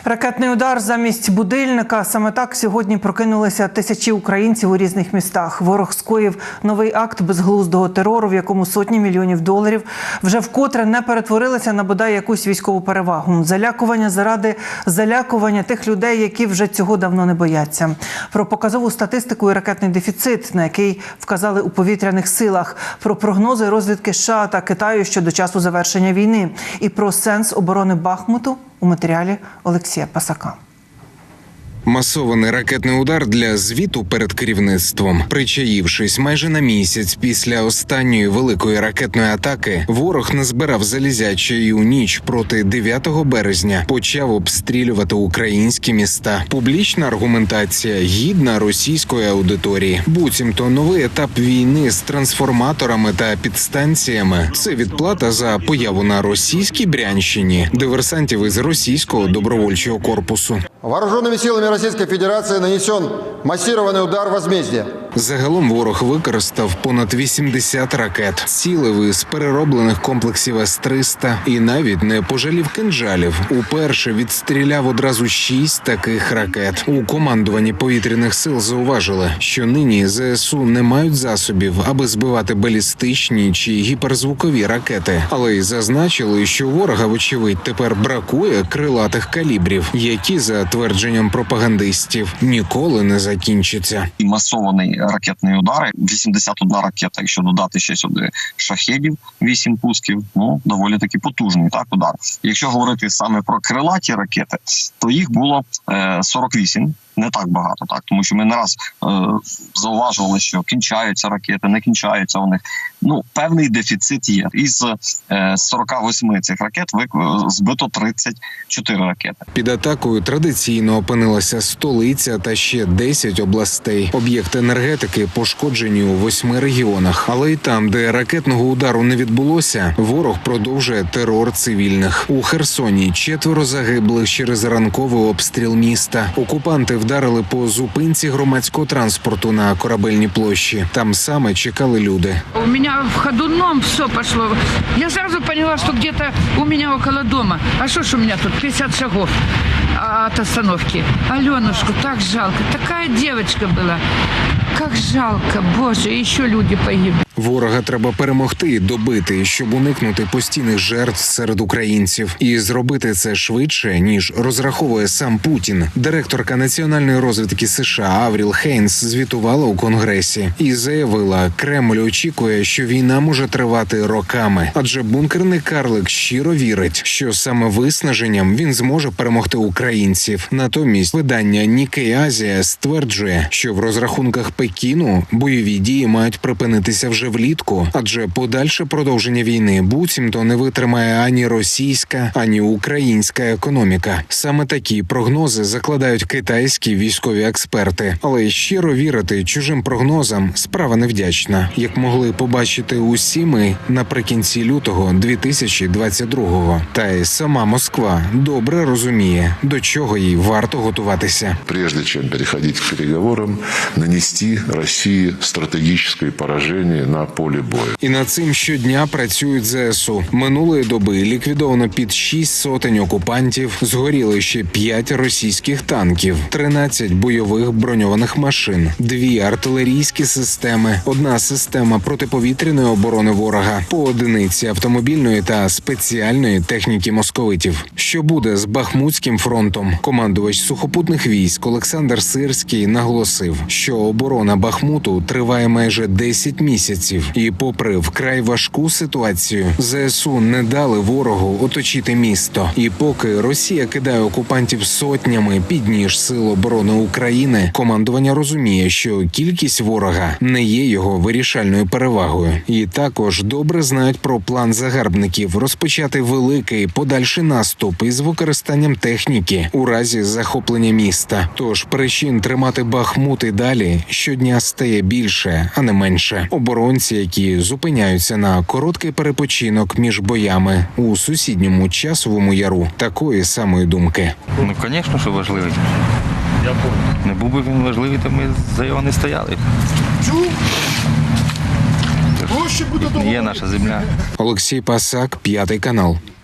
Ракетний удар замість будильника. Саме так сьогодні прокинулися тисячі українців у різних містах. Ворог скоїв новий акт безглуздого терору, в якому сотні мільйонів доларів вже вкотре не перетворилися на бодай якусь військову перевагу. Залякування заради залякування тих людей, які вже цього давно не бояться. Про показову статистику і ракетний дефіцит, на який вказали у повітряних силах. Про прогнози розвідки США та Китаю щодо часу завершення війни. І про сенс оборони Бахмуту у матеріалі Олексія Пасака. Масований ракетний удар для звіту перед керівництвом. Причаївшись майже на місяць після останньої великої ракетної атаки, ворог назбирав залізяче і у ніч проти 9 березня почав обстрілювати українські міста. Публічна аргументація гідна російської аудиторії. Буцімто новий етап війни з трансформаторами та підстанціями – це відплата за появу на російській Брянщині диверсантів із російського добровольчого корпусу. Вооруженными силами Российской Федерации нанесен массированный удар возмездия. Загалом ворог використав понад 80 ракет, цілив із перероблених комплексів С-300 і навіть не пожалів кинджалів. Уперше відстріляв одразу 6 таких ракет. У командуванні повітряних сил зауважили, що нині ЗСУ не мають засобів, аби збивати балістичні чи гіперзвукові ракети. Але й зазначили, що ворога, вочевидь, тепер бракує крилатих калібрів, які, за твердженням пропагандистів, ніколи не закінчаться. І масований ракетні удари, 81 ракета, якщо додати ще сюди шахедів, 8 пусків, доволі таки потужний удар. Якщо говорити саме про крилаті ракети, то їх було 48. Не так багато, тому що ми не раз зауважували, що кінчаються ракети, не кінчаються у них. Певний дефіцит є. Із 48 цих ракет збито 34 ракети. Під атакою традиційно опинилася столиця та ще 10 областей. Об'єкти енергетики пошкоджені у 8 регіонах. Але й там, де ракетного удару не відбулося, ворог продовжує терор цивільних. У Херсоні 4 загиблих через ранковий обстріл міста. Окупанти вдарили по зупинці громадського транспорту на Корабельній площі. Там саме чекали люди. У меня в ходуном все пошло. Я сразу поняла, что где-то у меня около дома. А что ж у меня тут 50 шагов от остановки. Аленушку так жалко. Такая девочка была. Как жалко, Боже, еще люди погибли. Ворога треба перемогти і добити, щоб уникнути постійних жертв серед українців. І зробити це швидше, ніж розраховує сам Путін. Директорка національної розвідки США Авріл Хейнс звітувала у Конгресі і заявила, Кремль очікує, що війна може тривати роками. Адже бункерний карлик щиро вірить, що саме виснаженням він зможе перемогти українців. Натомість видання Нікей Азія стверджує, що в розрахунках Пекіну бойові дії мають припинитися вже влітку, адже подальше продовження війни буцімто не витримає ані російська, ані українська економіка. Саме такі прогнози закладають китайські військові експерти. Але щиро вірити чужим прогнозам – справа невдячна, як могли побачити усі ми наприкінці лютого 2022-го. Та й сама Москва добре розуміє, до чого їй варто готуватися. Прежде чем переходить к переговорам, нанести Росії стратегічне пораження на полі бою. І над цим щодня працюють ЗСУ. Минулої доби ліквідовано під 6 сотень окупантів, згоріли ще 5 російських танків, 13 бойових броньованих машин, 2 артилерійські системи, 1 система протиповітряної оборони ворога, по одиниці автомобільної та спеціальної техніки московитів. Що буде з Бахмутським фронтом? Командувач сухопутних військ Олександр Сирський наголосив, що оборона Бахмуту триває майже 10 місяців. І попри вкрай важку ситуацію, ЗСУ не дали ворогу оточити місто. І поки Росія кидає окупантів сотнями під ніж Сил оборони України, командування розуміє, що кількість ворога не є його вирішальною перевагою. І також добре знають про план загарбників розпочати великий подальший наступ із використанням техніки у разі захоплення міста. Тож причин тримати Бахмут і далі щодня стає більше, а не менше. Оборонці, які зупиняються на короткий перепочинок між боями у сусідньому Часовому Яру, такої самої думки. Звісно, що важливий. Не був би він важливий, то ми за його не стояли. Є наша земля. Олексій Пасак, 5 канал.